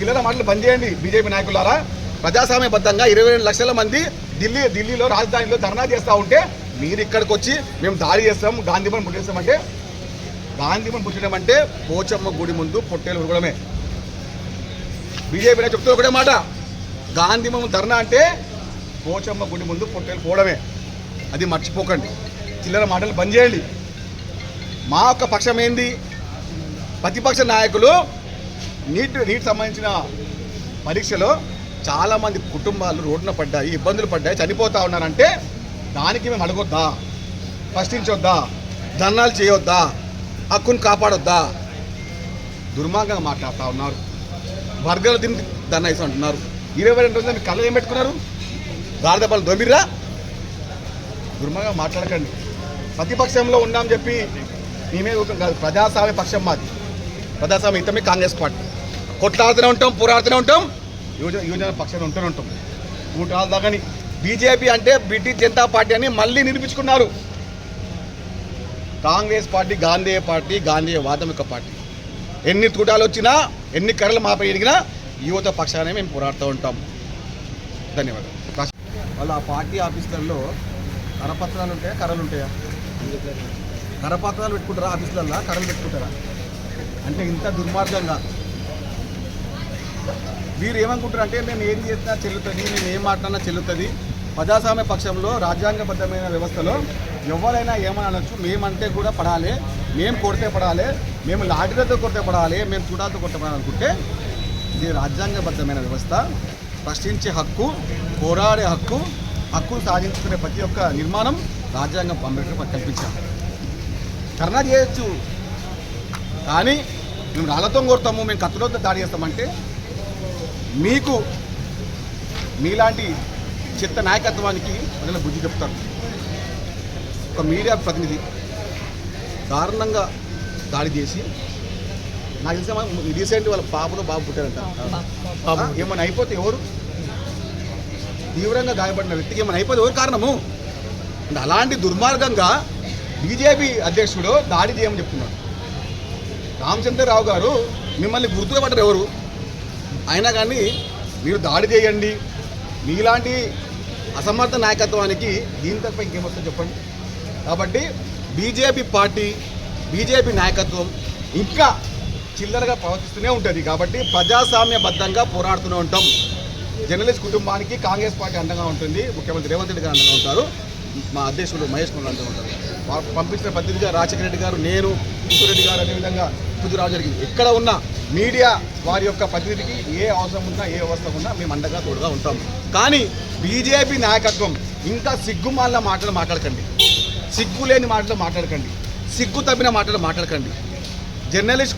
చిల్లర మాటలు బంద్ చేయండి బీజేపీ నాయకులారా. ప్రజాస్వామ్యబద్ధంగా 22 లక్షల మంది ఢిల్లీలో రాజధానిలో ధర్నా చేస్తూ ఉంటే మీరు ఇక్కడికి వచ్చి మేము దాడి చేస్తాం, గాంధీభవన్ ముట్టేస్తామంటే, గాంధీభవన్ ముట్టడం అంటే పోచమ్మ గుడి ముందు పొట్టేలు ఉరగడమే. బీజేపీ చెప్తూ ఒకటే మాట, గాంధీభవన్ ధర్నా అంటే పోచమ్మ గుడి ముందు పొట్టేలు పోవడమే. అది మర్చిపోకండి. చిల్లర మాటలు బంద్ చేయండి. మా యొక్క పక్షం ఏంది, ప్రతిపక్ష నాయకులు నీట్ సంబంధించిన పరీక్షలో చాలామంది కుటుంబాలు రోడ్డున పడ్డాయి, ఇబ్బందులు పడ్డాయి, చనిపోతూ ఉన్నారంటే దానికి మేము అడగొద్దా, ప్రశ్నించొద్దా, ధర్నాలు చేయొద్దా, హక్కును కాపాడొద్దా? దుర్మార్గంగా మాట్లాడుతూ ఉన్నారు. వర్గాలు తిని ధర్నా వేసి అంటున్నారు. 22 రోజులు మీ కళ్ళు ఏం పెట్టుకున్నారు? గాడిద పాలు దొంబిర్రా? దుర్మార్గంగా మాట్లాడకండి. ప్రతిపక్షంలో ఉన్నాం చెప్పి మేమే కాదు, ప్రజాస్వామ్య పక్షం మాది. ప్రజాస్వామ్య హితమే కాంగ్రెస్ పార్టీ. కొట్లాడుతూనే ఉంటాం, పోరాడుతూనే ఉంటాం, యువజన పక్షంలో ఉంటూనే ఉంటాం. కూటాలు దాకాని బీజేపీ అంటే బ్రిటిష్ జనతా పార్టీ అని మళ్ళీ నిరూపించుకున్నారు. కాంగ్రెస్ పార్టీ గాంధేయ పార్టీ, గాంధేయ వాదమిక పార్టీ. ఎన్ని కూటాలు వచ్చినా, ఎన్ని కర్రలు మాపై ఎదిగినా యువత పక్షానే మేము పోరాడుతూ ఉంటాం. ధన్యవాదాలు. వాళ్ళ ఆ పార్టీ ఆఫీసులలో కరపత్రాలు ఉంటాయా, కర్రలు ఉంటాయా? కరపత్రాలు పెట్టుకుంటారా ఆఫీసులలో, కర్రలు పెట్టుకుంటారా? అంటే ఇంత దుర్మార్గంగా వీరు ఏమనుకుంటారు అంటే నేను ఏం చేసినా చెల్లుతుంది, నేను ఏం మాట్లాడినా చెల్లుతుంది. ప్రజాస్వామ్య పక్షంలో రాజ్యాంగబద్ధమైన వ్యవస్థలో ఎవరైనా ఏమని అనొచ్చు, మేమంటే కూడా పడాలి, మేము కొడితే పడాలి, మేము లాఠీలతో కొడితే పడాలి, మేము చూడాలతో కొడితే పడాలి అనుకుంటే ఇది రాజ్యాంగబద్ధమైన వ్యవస్థ. ప్రశ్నించే హక్కు, పోరాడే హక్కు, హక్కును సాధించుకునే ప్రతి ఒక్క నిర్మాణం రాజ్యాంగం అంబేద్కర్ కల్పించాం. ధర్నా చేయొచ్చు, కానీ మేము రాళ్లతో కొడతాము, మేము కత్తులతో దాడి చేస్తామంటే మీకు మీలాంటి చెత్త నాయకత్వానికి ప్రజల బుద్ధి చెప్తారు. ఒక మీడియా ప్రతినిధి దారుణంగా దాడి చేసి, నాకు తెలిసిన రీసెంట్ వాళ్ళ బాబు పుట్టారంట. ఏమైనా అయిపోతే ఎవరు? తీవ్రంగా గాయపడిన వ్యక్తికి ఏమైనా అయిపోతే ఎవరు కారణము? అలాంటి దుర్మార్గంగా బీజేపీ అధ్యక్షుడు దాడి చేయమని చెప్తున్నాడు. రామచంద్రరావు గారు మిమ్మల్ని గుర్తుగా పడ్డారు ఎవరు? అయినా కానీ మీరు దాడి చేయండి. మీలాంటి అసమర్థ నాయకత్వానికి దీని తప్ప ఇంకేమొస్తుందో చెప్పండి. కాబట్టి బీజేపీ పార్టీ, బీజేపీ నాయకత్వం ఇంకా చిల్లరగా ప్రవర్తిస్తూనే ఉంటుంది. కాబట్టి ప్రజాస్వామ్యబద్ధంగా పోరాడుతూనే ఉంటాం. జర్నలిస్ట్ కుటుంబానికి కాంగ్రెస్ పార్టీ అండగా ఉంటుంది. ముఖ్యమంత్రి రేవంత్ రెడ్డి గారు అండగా ఉంటారు. మా అధ్యక్షుడు మహేష్ కుమార్ అండగా ఉంటారు. పంపించిన ప్రతినిధిగా రాజశేఖర రెడ్డి గారు, నేను, కిషోరెడ్డి గారు, అదేవిధంగా రావు జరిగింది. ఎక్కడ ఉన్న మీడియా వారి యొక్క ప్రతినిధికి ఏ అవసరం ఉన్నా, ఏ వ్యవస్థ ఉన్నా మేము అండగా తోడుగా ఉంటాం. కానీ బీజేపీ నాయకత్వం ఇంకా సిగ్గుమాల మాటలు మాట్లాడకండి, సిగ్గు లేని మాటలు మాట్లాడకండి, సిగ్గు తప్పిన మాటలు మాట్లాడకండి. జర్నలిస్ట్